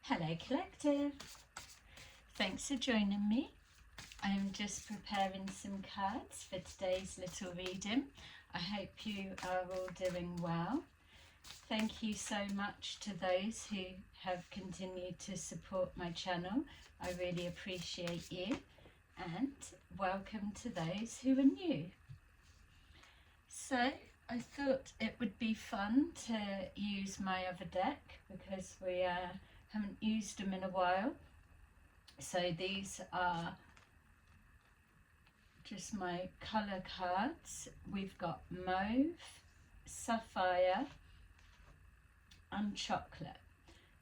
Hello Collective, thanks for joining me. I'm just preparing some cards for today's little reading. I hope you are all doing well. Thank you so much to those who have continued to support my channel. I really appreciate you, and welcome to those who are new. So I thought it would be fun to use my other deck because we haven't used them in a while. So these are just my colour cards. We've got mauve, sapphire and chocolate.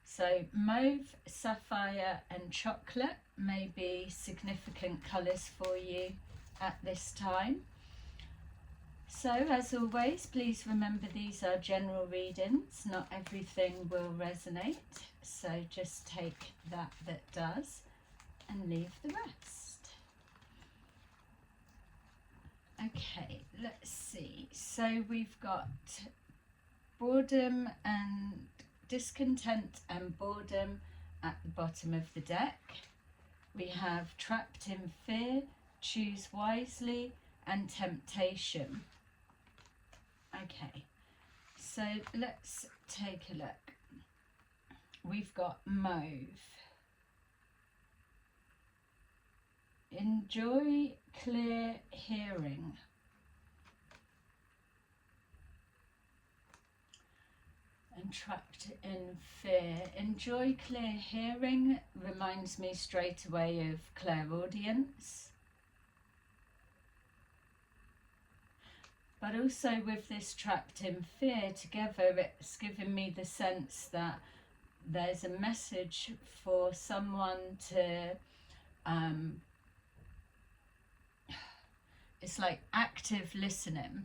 So mauve, sapphire and chocolate may be significant colours for you at this time. So as always, please remember these are general readings, not everything will resonate, so just take that does and leave the rest. Okay, let's see. So we've got boredom and discontent and boredom at the bottom of the deck. We have trapped in fear, choose wisely and temptation. Okay, so let's take a look. We've got mauve. Enjoy clear hearing. And trapped in fear. Enjoy clear hearing reminds me straight away of clairaudience. But also with this trapped in fear together, it's given me the sense that there's a message for someone to, it's like active listening.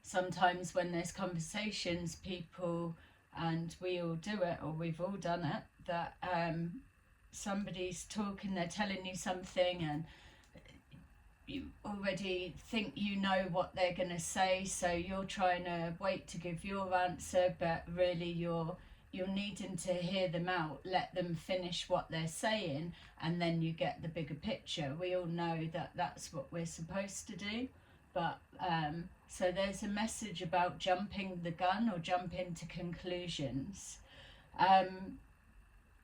Sometimes when there's conversations, people, and we all do it, or we've all done it, that somebody's talking, they're telling you something and you already think you know what they're going to say, so you're trying to wait to give your answer, but really you're needing to hear them out, let them finish what they're saying, and then you get the bigger picture. We all know that that's what we're supposed to do, but so there's a message about jumping the gun or jumping to conclusions.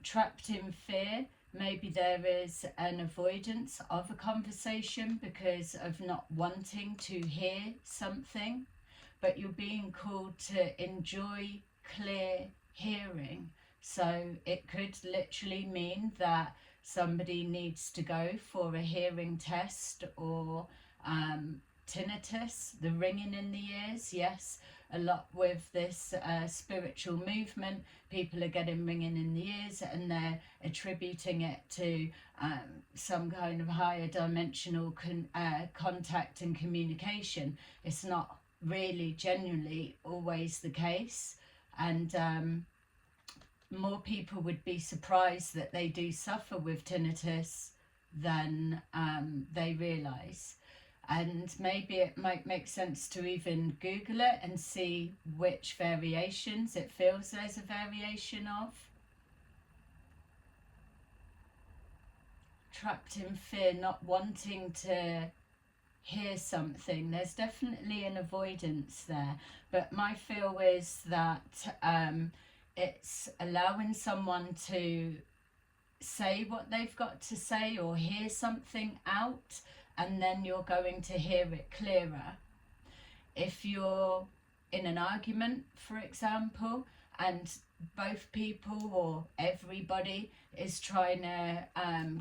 Trapped in fear. Maybe there is an avoidance of a conversation because of not wanting to hear something, but you're being called to enjoy clear hearing. So it could literally mean that somebody needs to go for a hearing test, or tinnitus, the ringing in the ears. Yes, a lot with this spiritual movement, people are getting ringing in the ears and they're attributing it to some kind of higher dimensional contact and communication. It's not really genuinely always the case, and more people would be surprised that they do suffer with tinnitus than they realise. And maybe it might make sense to even Google it and see which variations it feels there's a variation of. Trapped in fear, not wanting to hear something. There's definitely an avoidance there. But my feel is that it's allowing someone to say what they've got to say or hear something out, and then you're going to hear it clearer. If you're in an argument, for example, and both people or everybody is trying to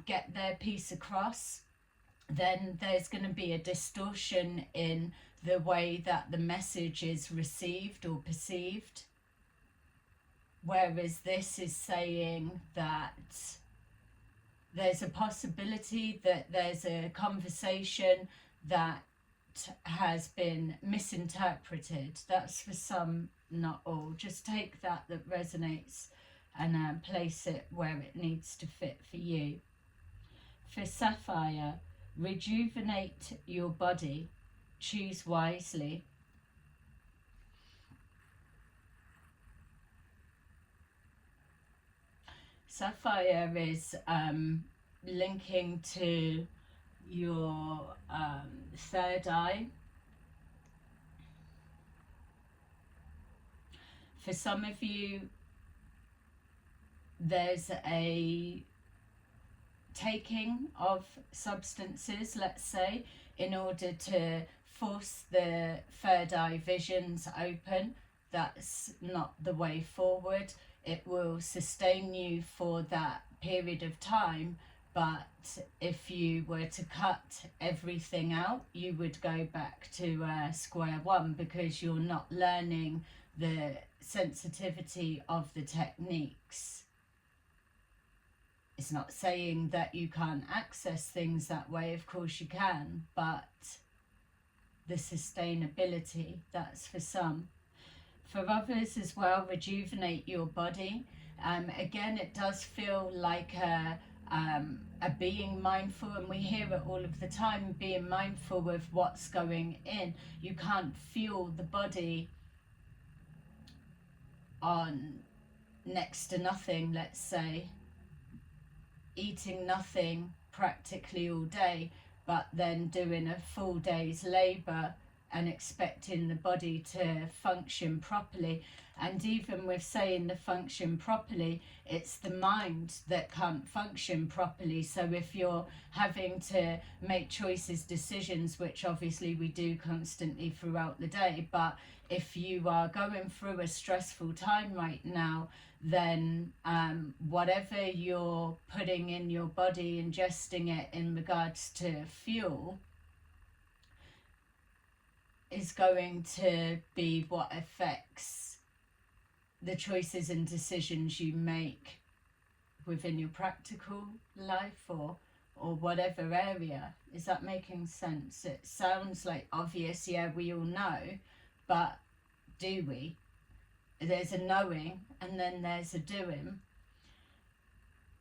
get their piece across, then there's going to be a distortion in the way that the message is received or perceived. Whereas this is saying that there's a possibility that there's a conversation that has been misinterpreted. That's for some, not all. Just take that resonates and place it where it needs to fit for you. For sapphire, rejuvenate your body, choose wisely. Sapphire is linking to your third eye. For some of you, there's a taking of substances, let's say, in order to force the third eye visions open. That's not the way forward. It will sustain you for that period of time, but if you were to cut everything out, you would go back to square one, because you're not learning the sensitivity of the techniques. It's not saying that you can't access things that way, of course you can, but the sustainability, that's for some. For others as well, rejuvenate your body. Again, it does feel like a being mindful, and we hear it all of the time, being mindful of what's going in. You can't fuel the body on next to nothing, let's say, eating nothing practically all day, but then doing a full day's labour and expecting the body to function properly. And even with saying the function properly, it's the mind that can't function properly. So if you're having to make choices, decisions, which obviously we do constantly throughout the day, but if you are going through a stressful time right now, then whatever you're putting in your body, ingesting it in regards to fuel, is going to be what affects the choices and decisions you make within your practical life or whatever area. Is that making sense? It sounds like obvious, yeah, we all know, but do we? There's a knowing and then there's a doing.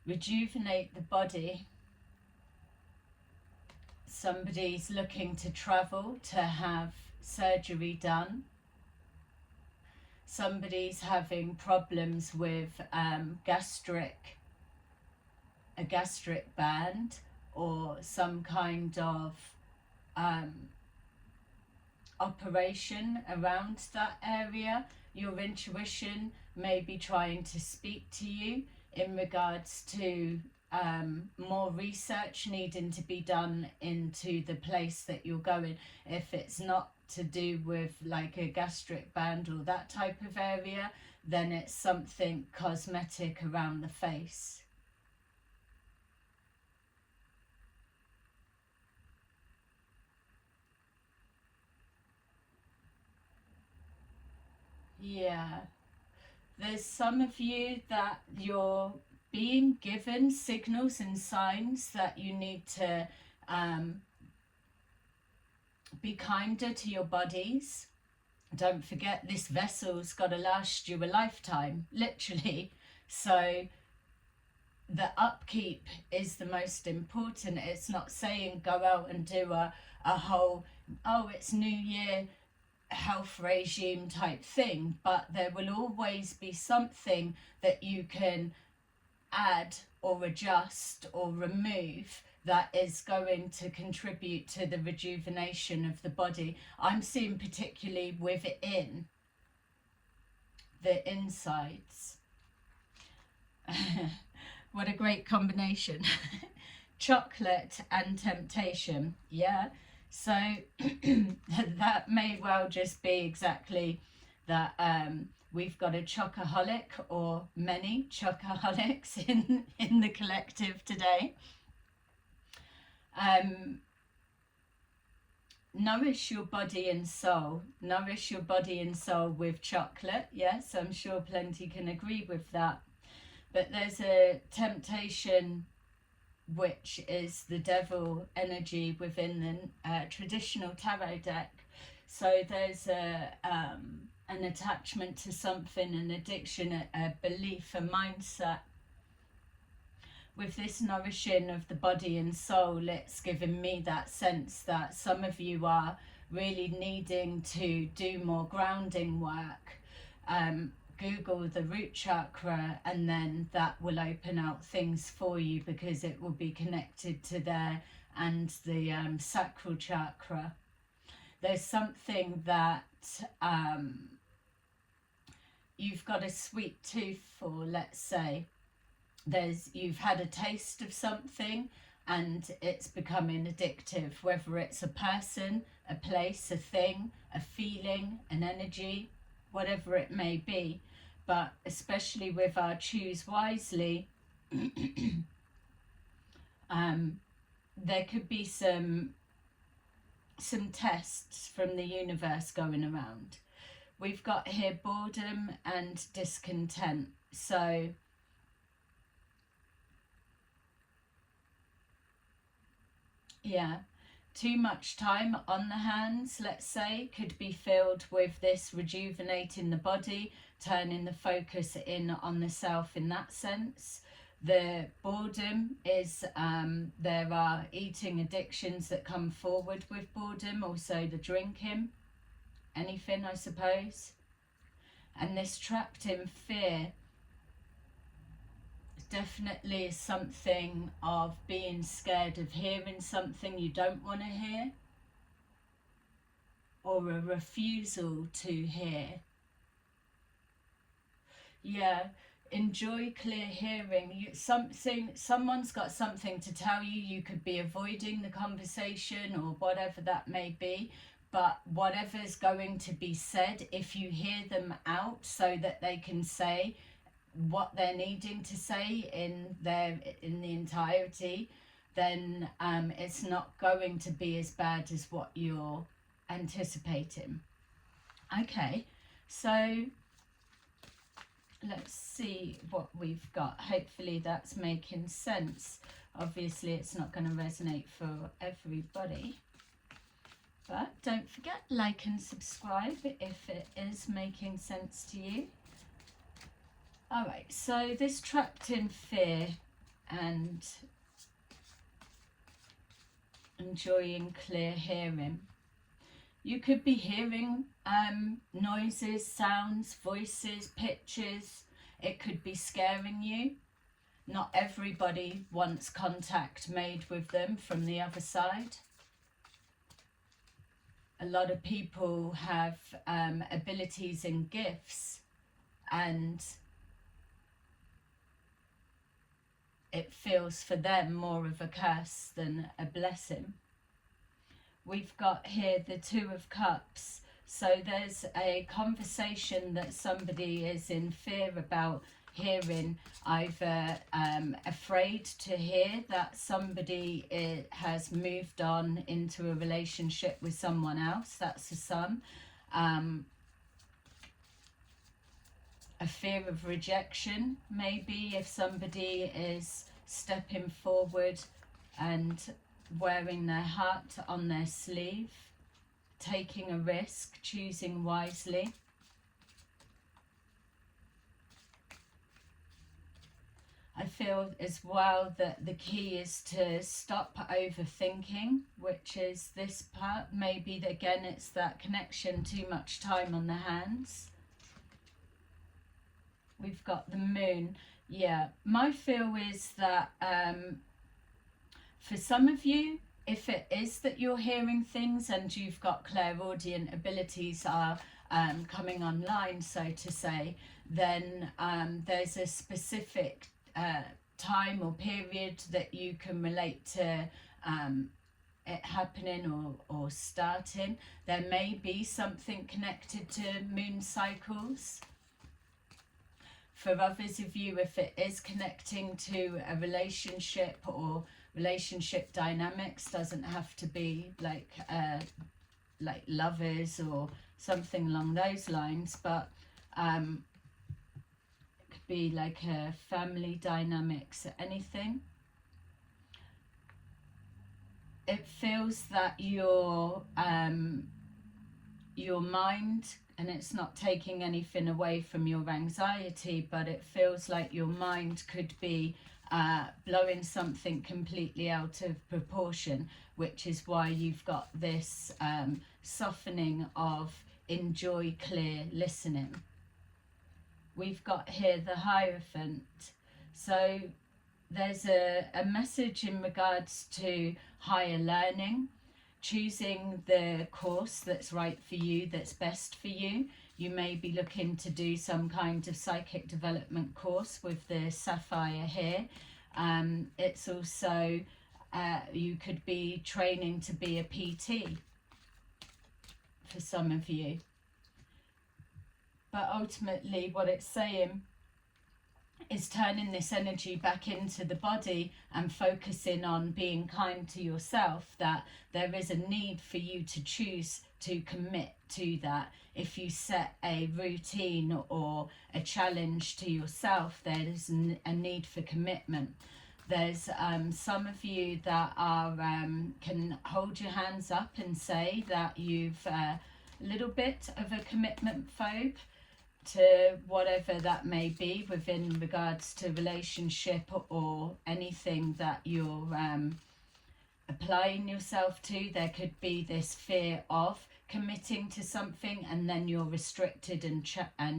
Rejuvenate the body. Somebody's looking to travel, to have surgery done. Somebody's having problems with a gastric band or some kind of operation around that area. Your intuition may be trying to speak to you in regards to more research needing to be done into the place that you're going. If it's not to do with like a gastric band or that type of area, then it's something cosmetic around the face. Yeah, there's some of you that you're being given signals and signs that you need to be kinder to your bodies. Don't forget, this vessel's got to last you a lifetime, literally. So the upkeep is the most important. It's not saying go out and do a whole, oh, it's New Year health regime type thing, but there will always be something that you can add or adjust or remove that is going to contribute to the rejuvenation of the body. I'm seeing particularly within the insides. What a great combination. Chocolate and temptation. Yeah, so that may well just be exactly that. We've got a chocoholic or many chocoholics in the collective today. Nourish your body and soul. Nourish your body and soul with chocolate. Yes, I'm sure plenty can agree with that. But there's a temptation, which is the devil energy within the traditional tarot deck. So there's an attachment to something, an addiction, a belief, a mindset. With this nourishing of the body and soul, it's given me that sense that some of you are really needing to do more grounding work, Google the root chakra, and then that will open out things for you, because it will be connected to there and the sacral chakra. There's something that you've got a sweet tooth for, let's say. You've had a taste of something and it's becoming addictive, whether it's a person, a place, a thing, a feeling, an energy, whatever it may be. But especially with our choose wisely, there could be some tests from the universe going around. We've got here boredom and discontent. So yeah, too much time on the hands, let's say, could be filled with this rejuvenating the body, turning the focus in on the self in that sense. The boredom is, there are eating addictions that come forward with boredom, also the drinking, anything, I suppose. And this trapped in fear definitely something of being scared of hearing something you don't want to hear, or a refusal to hear. Yeah, enjoy clear hearing. Someone's got something to tell you. You could be avoiding the conversation or whatever that may be, but whatever's going to be said, if you hear them out so that they can say what they're needing to say in the entirety, then it's not going to be as bad as what you're anticipating. Okay, so let's see what we've got. Hopefully that's making sense. Obviously it's not going to resonate for everybody, but don't forget, like and subscribe if it is making sense to you. Alright, so this trapped in fear and enjoying clear hearing. You could be hearing noises, sounds, voices, pictures. It could be scaring you. Not everybody wants contact made with them from the other side. A lot of people have abilities and gifts, and it feels for them more of a curse than a blessing. We've got here the Two of Cups. So there's a conversation that somebody is in fear about hearing, either afraid to hear that somebody has moved on into a relationship with someone else. That's the Sun. A fear of rejection, maybe, if somebody is stepping forward and wearing their heart on their sleeve, taking a risk, choosing wisely. I feel as well that the key is to stop overthinking, which is this part. Maybe again it's that connection, too much time on the hands. We've got the Moon. Yeah, my feel is that for some of you, if it is that you're hearing things and you've got clairaudient abilities are coming online, so to say, then there's a specific time or period that you can relate to it happening or starting. There may be something connected to moon cycles. For others of you, if it is connecting to a relationship or relationship dynamics, doesn't have to be like lovers or something along those lines, but it could be like a family dynamics, anything. It feels that your mind, and it's not taking anything away from your anxiety, but it feels like your mind could be blowing something completely out of proportion, which is why you've got this softening of enjoy clear listening. we've got here the Hierophant. So there's a message in regards to higher learning, choosing the course that's right for you, that's best for you. You may be looking to do some kind of psychic development course with the Sapphire here. It's also, you could be training to be a PT for some of you. But ultimately what it's saying is turning this energy back into the body and focusing on being kind to yourself, that there is a need for you to choose to commit to that. If you set a routine or a challenge to yourself, there is a need for commitment. There's some of you that are can hold your hands up and say that you've a little bit of a commitment phobe to whatever that may be within regards to relationship or anything that you're applying yourself to. There could be this fear of committing to something and then you're restricted and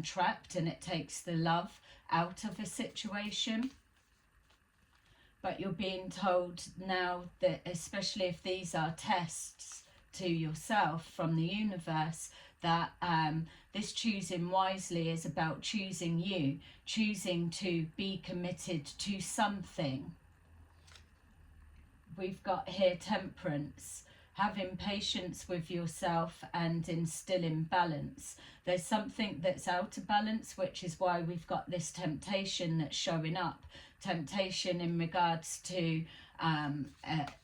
trapped, and it takes the love out of a situation. But you're being told now that, especially if these are tests to yourself from the universe, that this choosing wisely is about choosing you, choosing to be committed to something. We've got here Temperance, having patience with yourself and instilling balance. There's something that's out of balance, which is why we've got this temptation that's showing up. Temptation in regards to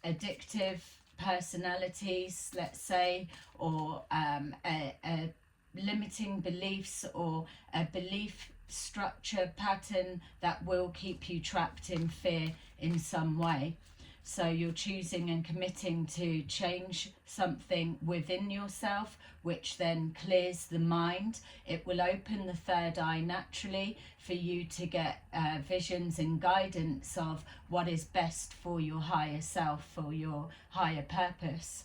addictive personalities, let's say, or a limiting beliefs or a belief structure pattern that will keep you trapped in fear in some way. So you're choosing and committing to change something within yourself, which then clears the mind. It will open the third eye naturally for you to get visions and guidance of what is best for your higher self, for your higher purpose.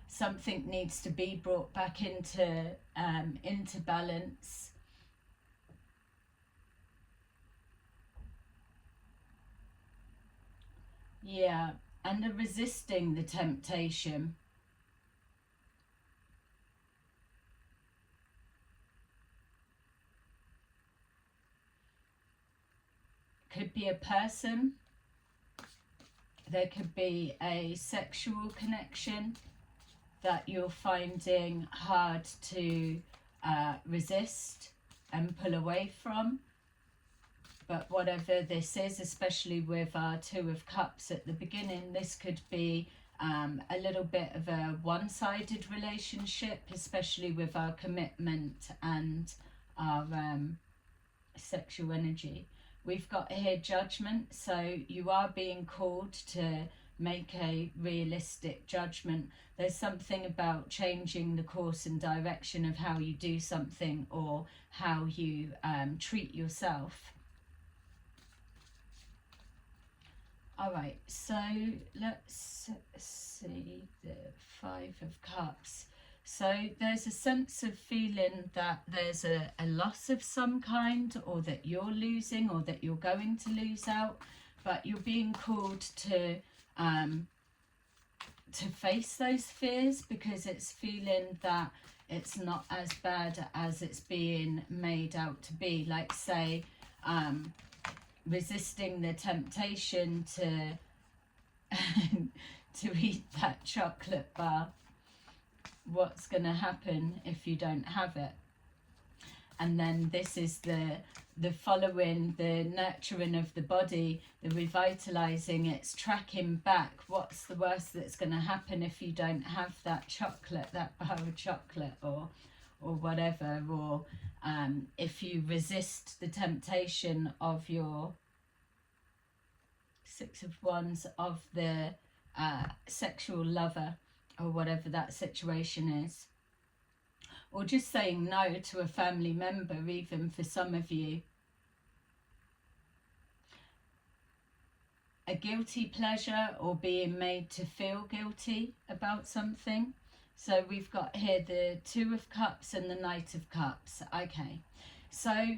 Something needs to be brought back into balance. Yeah, and resisting the temptation. Could be a person. There could be a sexual connection that you're finding hard to resist and pull away from. But whatever this is, especially with our Two of Cups at the beginning, this could be a little bit of a one-sided relationship, especially with our commitment and our sexual energy. We've got here Judgment, so you are being called to make a realistic judgment. There's something about changing the course and direction of how you do something or how you treat yourself. All right, so let's see the Five of Cups. So there's a sense of feeling that there's a loss of some kind, or that you're losing, or that you're going to lose out, but you're being called to face those fears, because it's feeling that it's not as bad as it's being made out to be. Like, say, resisting the temptation to to eat that chocolate bar. What's going to happen if you don't have it? And then this is the following, the nurturing of the body, the revitalizing. It's tracking back. What's the worst that's going to happen if you don't have that chocolate, that bar of chocolate, or whatever, or if you resist the temptation of your Six of Wands, of the sexual lover, or whatever that situation is. Or just saying no to a family member, even for some of you. A guilty pleasure, or being made to feel guilty about something. So we've got here the Two of Cups and the Knight of Cups. Okay, So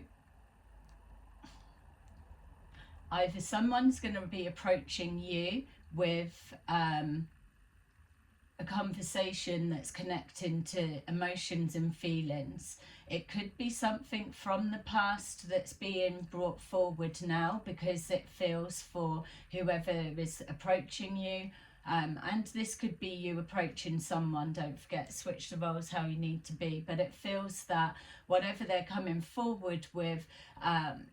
either someone's going to be approaching you with a conversation that's connecting to emotions and feelings. It could be something from the past that's being brought forward now because it feels for whoever is approaching you. And this could be you approaching someone. Don't forget, switch the roles how you need to be. But it feels that whatever they're coming forward with,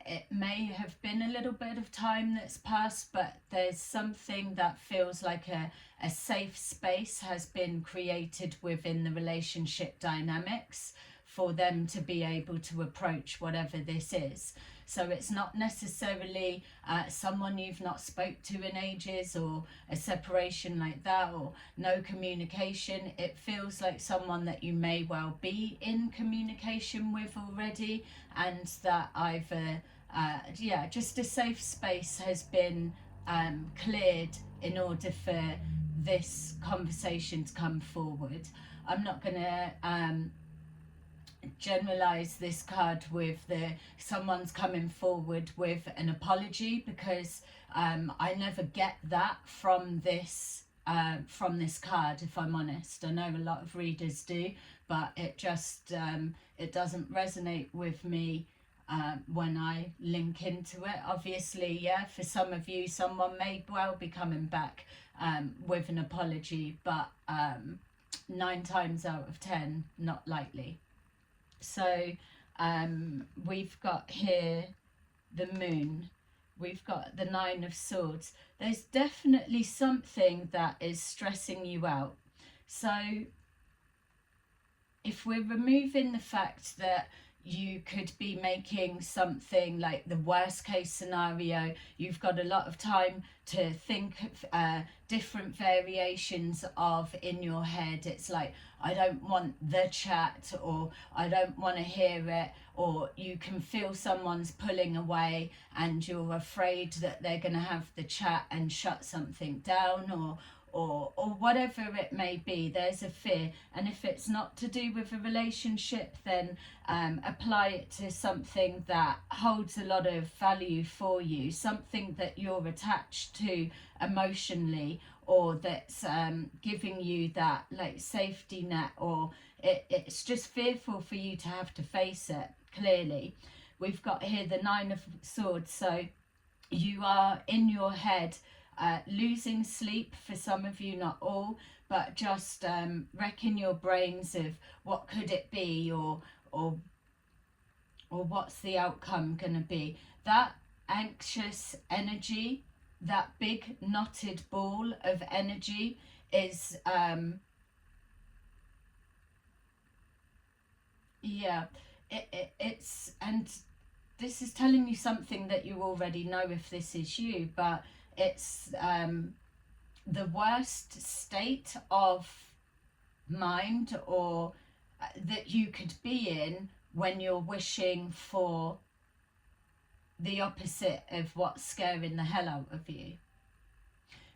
it may have been a little bit of time that's passed, but there's something that feels like a safe space has been created within the relationship dynamics for them to be able to approach whatever this is. So it's not necessarily someone you've not spoke to in ages, or a separation like that, or no communication. It feels like someone that you may well be in communication with already, and that either just a safe space has been cleared in order for this conversation to come forward. I'm not going to generalize this card with someone's coming forward with an apology, because I never get that from this card, if I'm honest. I know a lot of readers do, but it just it doesn't resonate with me when I link into it. Obviously, yeah, for some of you, someone may well be coming back with an apology, but 9 times out of 10, not likely. So we've got here the Moon, we've got the 9 of Swords. There's definitely something that is stressing you out. So if we're removing the fact that you could be making something like the worst case scenario, you've got a lot of time to think of different variations of in your head. It's like, I don't want the chat, or I don't want to hear it, or you can feel someone's pulling away and you're afraid that they're going to have the chat and shut something down, or whatever it may be. There's a fear, and if it's not to do with a relationship, then apply it to something that holds a lot of value for you, something that you're attached to emotionally, or that's giving you that like safety net, or it's just fearful for you to have to face it. Clearly we've got here the 9 of Swords, so you are in your head, losing sleep for some of you, not all, but just wrecking your brains of what could it be, or what's the outcome going to be. That anxious energy, that big knotted ball of energy is it's, and this is telling you something that you already know if this is you, but it's the worst state of mind, or that you could be in when you're wishing for the opposite of what's scaring the hell out of you,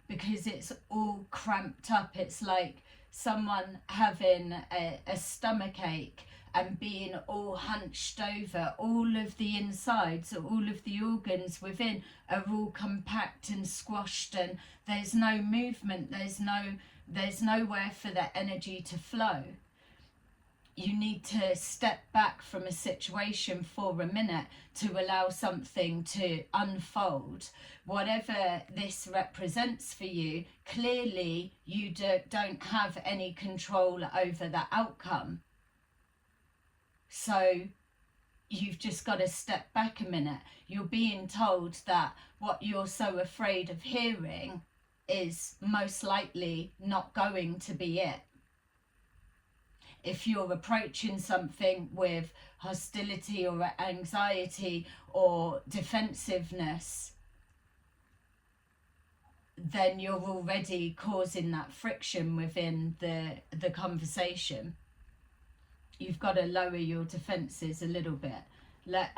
because it's all cramped up. It's like someone having a stomach ache and being all hunched over. All of the insides, all of the organs within are all compact and squashed, and there's no movement, there's nowhere for that energy to flow. You need to step back from a situation for a minute to allow something to unfold. Whatever this represents for you, clearly you don't have any control over the outcome. So you've just got to step back a minute. You're being told that what you're so afraid of hearing is most likely not going to be it. If you're approaching something with hostility or anxiety or defensiveness, then you're already causing that friction within the conversation. You've got to lower your defenses a little bit. Let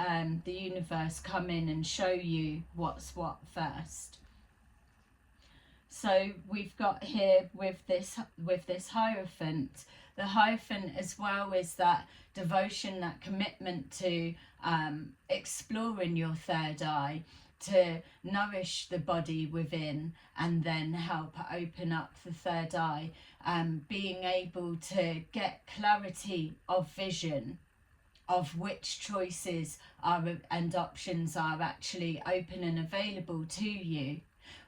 the universe come in and show you what's what first. So we've got here with this Hierophant The Hierophant as well is that devotion, that commitment to exploring your third eye, to nourish the body within and then help open up the third eye, being able to get clarity of vision of which choices are and options are actually open and available to you,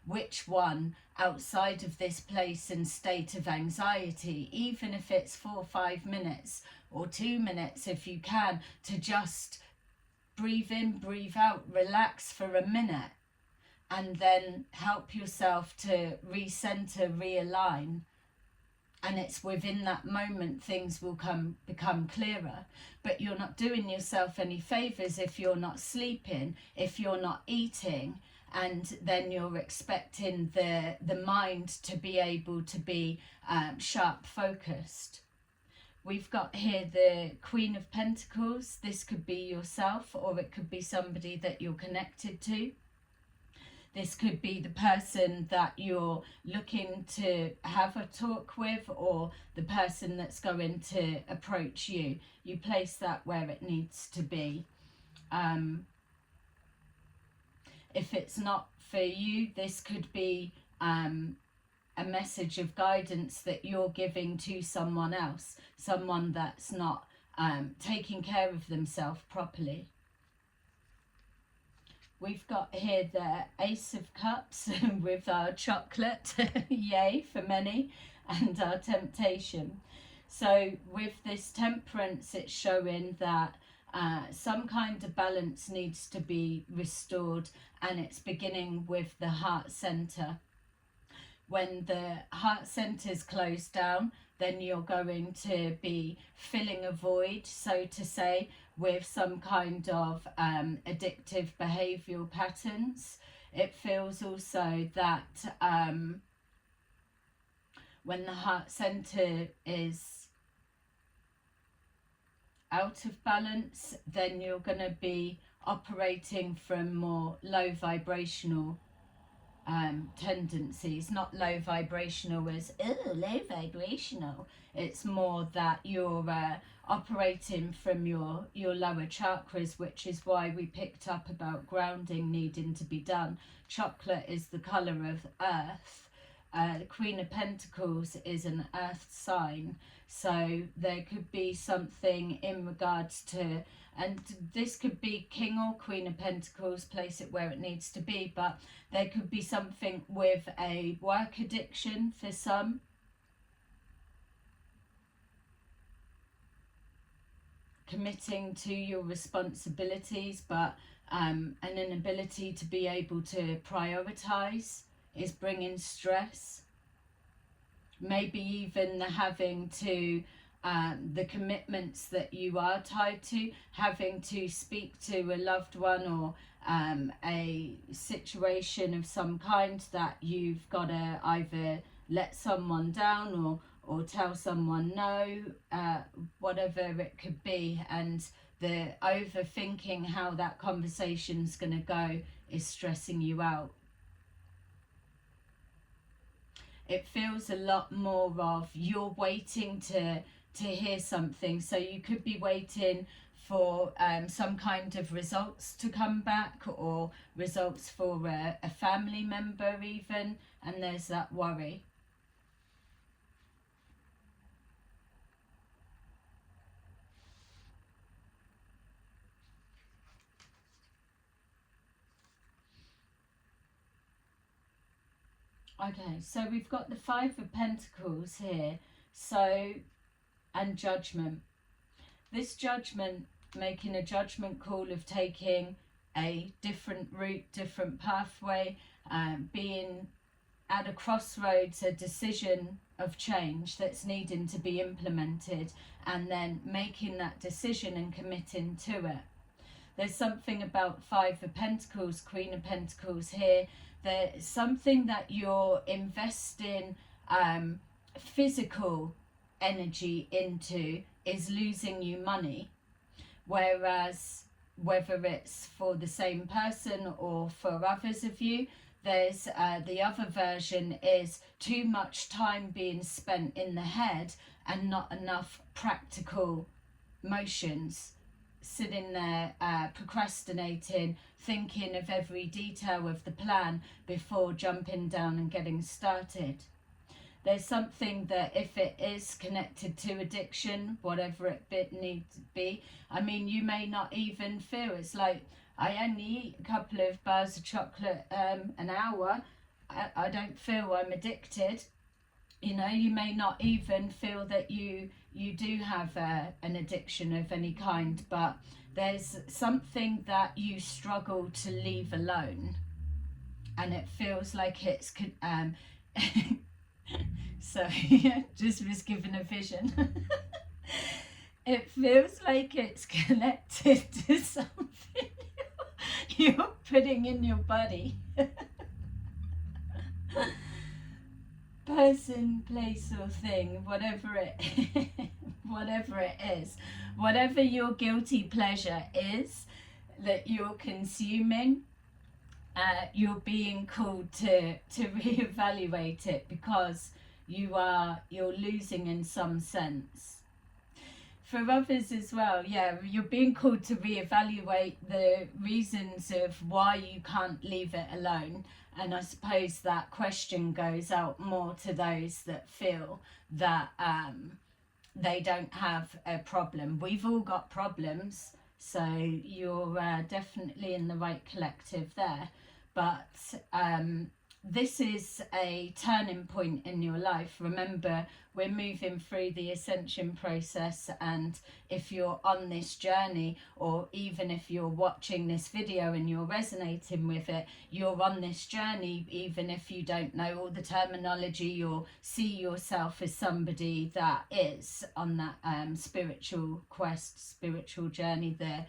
which one outside of this place and state of anxiety, even if it's 4 or 5 minutes or 2 minutes if you can, to just breathe in, breathe out, relax for a minute, and then help yourself to recenter, realign. And it's within that moment things will become clearer. But you're not doing yourself any favors if you're not sleeping, if you're not eating, and then you're expecting the mind to be able to be sharp focused. We've got here the Queen of Pentacles. This could be yourself, or it could be somebody that you're connected to. This could be the person that you're looking to have a talk with, or the person that's going to approach you. You place that where it needs to be. If it's not for you, this could be a message of guidance that you're giving to someone else, someone that's not taking care of themselves properly. We've got here the Ace of Cups with our chocolate, yay for many, and our temptation. So with this Temperance, it's showing that some kind of balance needs to be restored, and it's beginning with the heart center. When the heart center is closed down, then you're going to be filling a void, so to say, with some kind of addictive behavioural patterns. It feels also that when the heart center is out of balance, then you're going to be operating from more low vibrational tendencies. Not low vibrational as, oh, low vibrational. It's more that you're operating from your lower chakras, which is why we picked up about grounding needing to be done. Chocolate is the colour of earth. The Queen of Pentacles is an earth sign. So there could be something in regards to, and this could be King or Queen of Pentacles, place it where it needs to be, but there could be something with a work addiction for some. Committing to your responsibilities, but an inability to be able to prioritise is bringing stress. Maybe even having to, the commitments that you are tied to, having to speak to a loved one, or a situation of some kind that you've got to either let someone down or tell someone no, whatever it could be, and the overthinking how that conversation's going to go is stressing you out. It feels a lot more of you're waiting to hear something. So you could be waiting for some kind of results to come back, or results for a family member even, and there's that worry. Okay, so we've got the Five of Pentacles here, so, and Judgment. This Judgment, making a judgment call of taking a different route, different pathway, being at a crossroads, a decision of change that's needing to be implemented, and then making that decision and committing to it. There's something about Five of Pentacles, Queen of Pentacles here. There's something that you're investing physical energy into is losing you money. Whereas whether it's for the same person or for others of you. There's the other version is too much time being spent in the head and not enough practical motions, sitting there procrastinating, thinking of every detail of the plan before jumping down and getting started. There's something that if it is connected to addiction, whatever it needs to be, I mean, you may not even feel, it's like, I only eat a couple of bars of chocolate an hour, I don't feel I'm addicted. You know, you may not even feel that you do have an addiction of any kind, but there's something that you struggle to leave alone, and it feels like it's so just was given a vision. It feels like it's connected to something you're putting in your body. Person, place or thing, whatever it is, whatever your guilty pleasure is that you're consuming, you're being called to reevaluate it, because you're losing in some sense. For others as well, yeah, you're being called to reevaluate the reasons of why you can't leave it alone. And I suppose that question goes out more to those that feel that they don't have a problem. We've all got problems, so you're definitely in the right collective there. But this is a turning point in your life. Remember, we're moving through the ascension process, and if you're on this journey, or even if you're watching this video and you're resonating with it, you're on this journey, even if you don't know all the terminology or see yourself as somebody that is on that spiritual quest, spiritual journey, the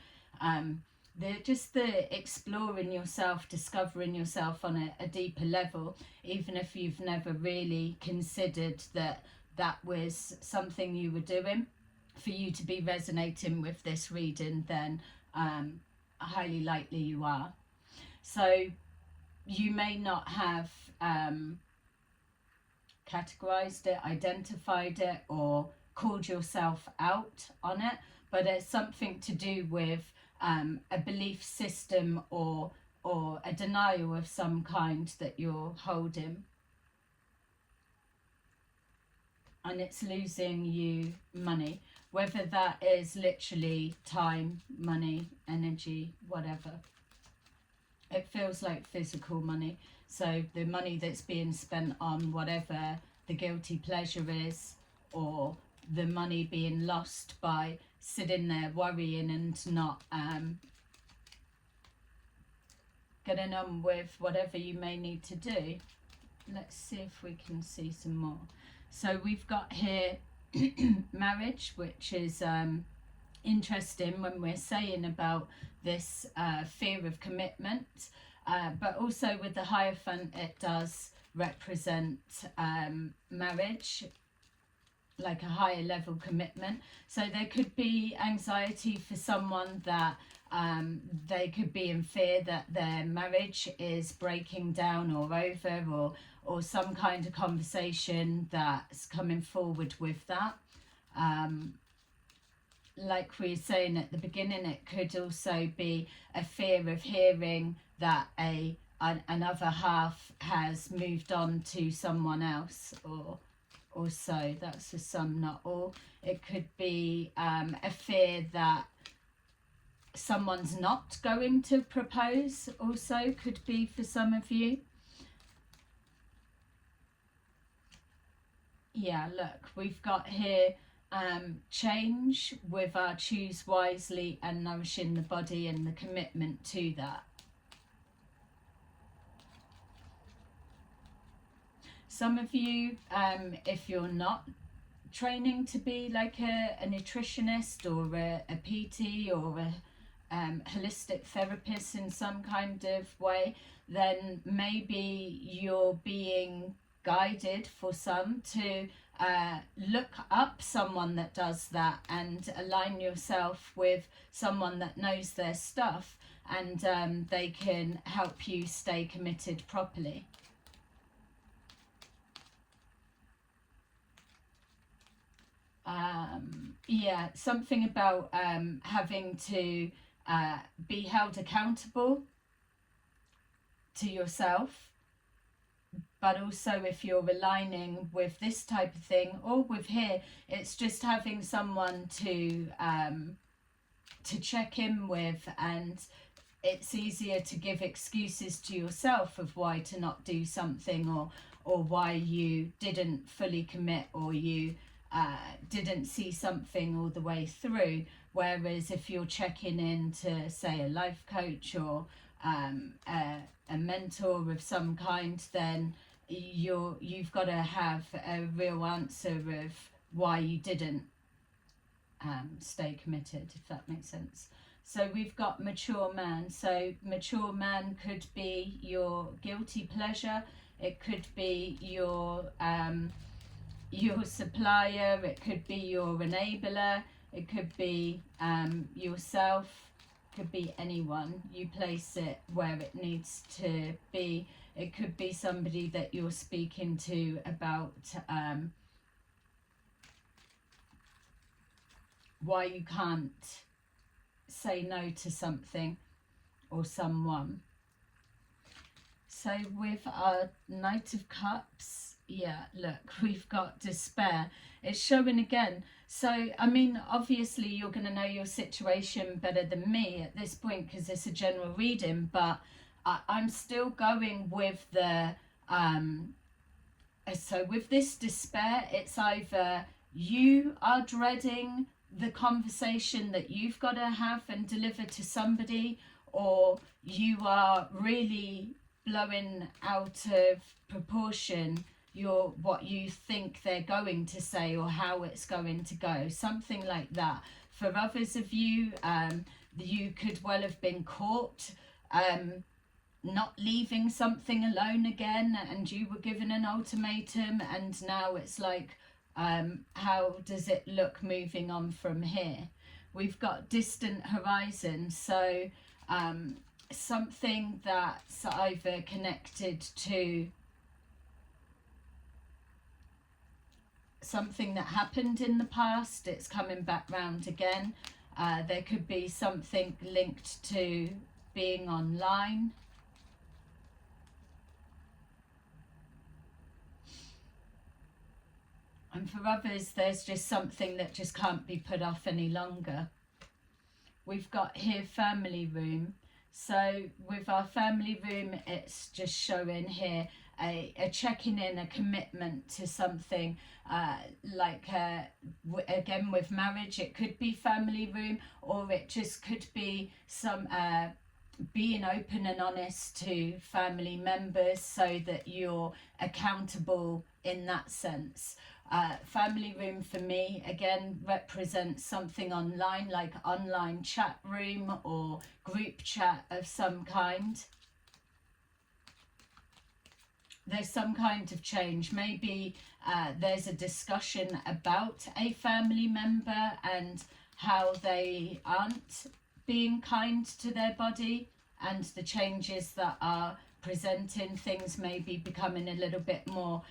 exploring yourself, discovering yourself on a deeper level, even if you've never really considered that was something you were doing. For you to be resonating with this reading, then highly likely you are. So you may not have categorized it, identified it, or called yourself out on it, but it's something to do with a belief system or a denial of some kind that you're holding, and it's losing you money, whether that is literally time, money, energy, whatever. It feels like physical money, so the money that's being spent on whatever the guilty pleasure is, or the money being lost by sitting there worrying and not getting on with whatever you may need to do. Let's see if we can see some more. So we've got here marriage, which is interesting when we're saying about this fear of commitment, but also with the Hierophant, it does represent marriage, like a higher level commitment. So there could be anxiety for someone that they could be in fear that their marriage is breaking down or over, or some kind of conversation that's coming forward with that. Like we were saying at the beginning, it could also be a fear of hearing that another half has moved on to someone else, or so. That's for some, not all. It could be a fear that someone's not going to propose, also could be for some of you. Yeah, look, we've got here change with our choose wisely and nourishing the body and the commitment to that. Some of you, if you're not training to be like a nutritionist or a PT or a holistic therapist in some kind of way, then maybe you're being guided, for some, to look up someone that does that and align yourself with someone that knows their stuff, and they can help you stay committed properly. Yeah, something about having to be held accountable to yourself, but also if you're aligning with this type of thing, or with here, it's just having someone to check in with, and it's easier to give excuses to yourself of why to not do something, or why you didn't fully commit, or you didn't see something all the way through. Whereas if you're checking in to, say, a life coach or a mentor of some kind, then you've got to have a real answer of why you didn't stay committed, if that makes sense. So we've got mature man. So mature man could be your guilty pleasure. It could be your supplier. It could be your enabler. It could be yourself. It could be anyone. You place it where it needs to be. It could be somebody that you're speaking to about why you can't say no to something or someone. So with our Knight of Cups, yeah, look, we've got despair. It's showing again. So, I mean, obviously you're going to know your situation better than me at this point because it's a general reading, but I'm still going with the, so with this despair, it's either you are dreading the conversation that you've got to have and deliver to somebody, or you are really blowing out of proportion what you think they're going to say or how it's going to go, something like that. For others of you, you could well have been caught not leaving something alone again, and you were given an ultimatum, and now it's like, how does it look moving on from here? We've got distant horizon, so something that's either connected to something that happened in the past, it's coming back round again. There could be something linked to being online. And for others, there's just something that just can't be put off any longer. We've got here family room. So with our family room, it's just showing here a checking in, a commitment to something, again with marriage, it could be family room, or it just could be some being open and honest to family members so that you're accountable in that sense. Family room for me again represents something online, like online chat room or group chat of some kind. There's some kind of change. Maybe there's a discussion about a family member and how they aren't being kind to their body, and the changes that are presenting, things may be becoming a little bit more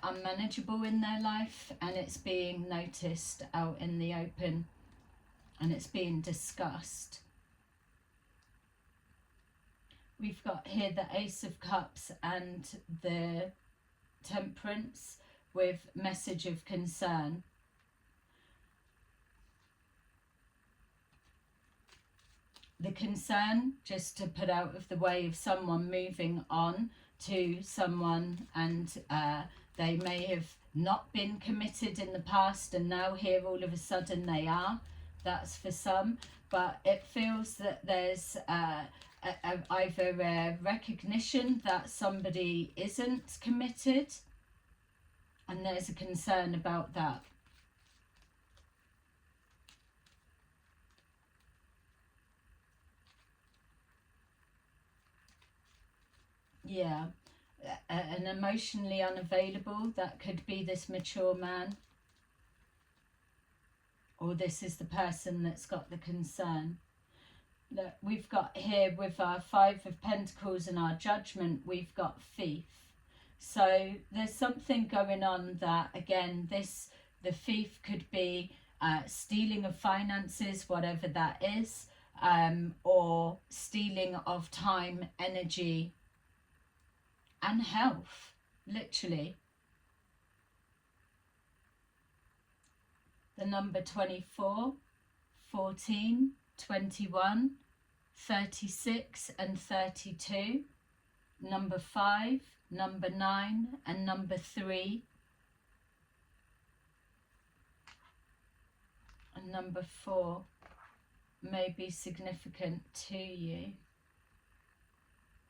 unmanageable in their life, and it's being noticed out in the open and it's being discussed. We've got here the Ace of Cups and the Temperance with message of concern. The concern, just to put out of the way of someone moving on to someone, and they may have not been committed in the past and now here all of a sudden they are. That's for some, but it feels that there's either a recognition that somebody isn't committed, and there's a concern about that. Yeah, an emotionally unavailable. That could be this mature man, or this is the person that's got the concern. Look, we've got here with our Five of Pentacles and our Judgment, we've got thief. So there's something going on that, again, the thief could be stealing of finances, whatever that is, or stealing of time, energy, and health, literally. The number 24, 14, 21, 36 and 32, number 5, number 9 and number 3, and number 4 may be significant to you.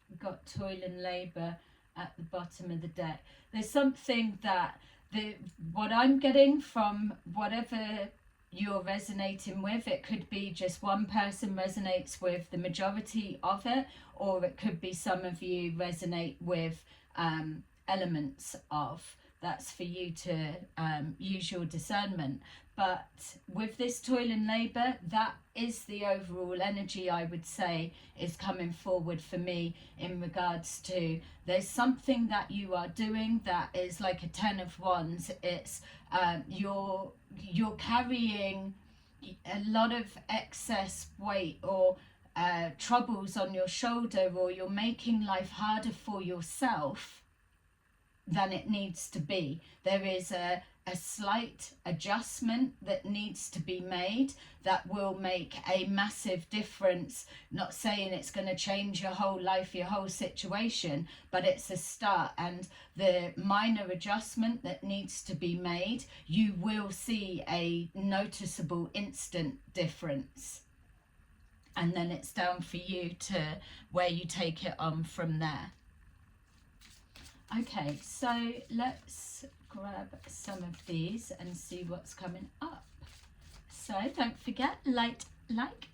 We've got toil and labour at the bottom of the deck. There's something that what I'm getting from whatever you're resonating with, it could be just one person resonates with the majority of it, or it could be some of you resonate with elements of. That's for you to use your discernment. But with this toil and labour, that is the overall energy, I would say, is coming forward for me in regards to there's something that you are doing that is like a 10 of Wands. It's you're carrying a lot of excess weight or troubles on your shoulder, or you're making life harder for yourself than it needs to be. There is a slight adjustment that needs to be made that will make a massive difference. Not saying it's going to change your whole life, your whole situation, but it's a start. And the minor adjustment that needs to be made, you will see a noticeable instant difference. And then it's down for you to where you take it on from there. Okay, so let's grab some of these and see what's coming up. So don't forget, like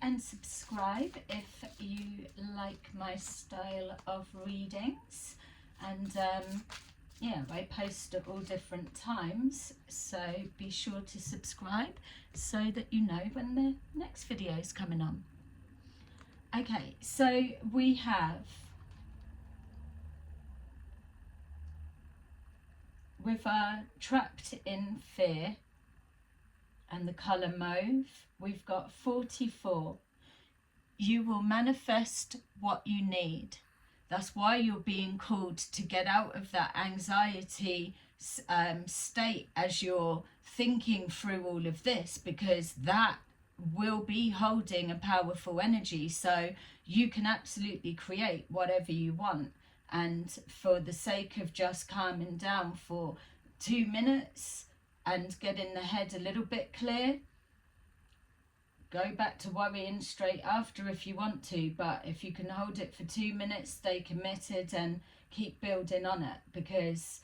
and subscribe if you like my style of readings. And yeah, I post at all different times, so be sure to subscribe so that you know when the next video is coming on. Okay, so we have, with our trapped in fear and the colour mauve, we've got 44. You will manifest what you need. That's why you're being called to get out of that anxiety state as you're thinking through all of this, because that will be holding a powerful energy. So you can absolutely create whatever you want. And for the sake of just calming down for 2 minutes and getting the head a little bit clear, go back to worrying straight after if you want to. But if you can hold it for 2 minutes, stay committed and keep building on it, because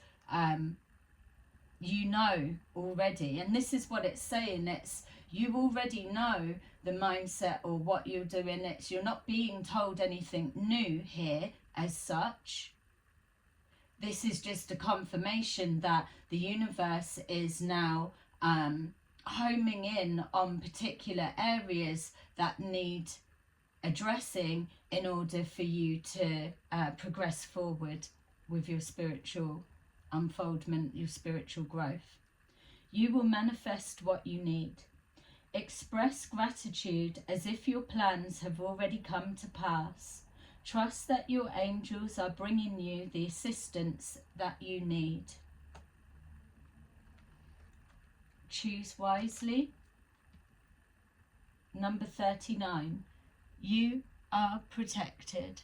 you know already. And this is what it's saying. It's you already know the mindset or what you're doing. It's you're not being told anything new here as such. This is just a confirmation that the universe is now homing in on particular areas that need addressing in order for you to progress forward with your spiritual unfoldment, your spiritual growth. You will manifest what you need. Express gratitude as if your plans have already come to pass. Trust that your angels are bringing you the assistance that you need. Choose wisely. Number 39. You are protected.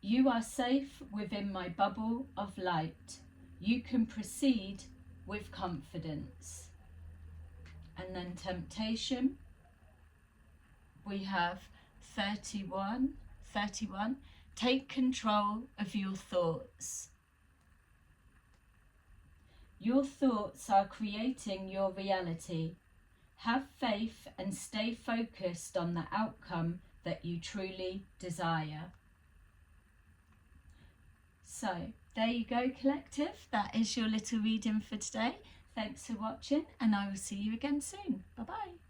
You are safe within my bubble of light. You can proceed with confidence. And then temptation. We have 31. Take control of your thoughts. Your thoughts are creating your reality. Have faith and stay focused on the outcome that you truly desire. So there you go, collective. That is your little reading for today. Thanks for watching, and I will see you again soon. Bye bye.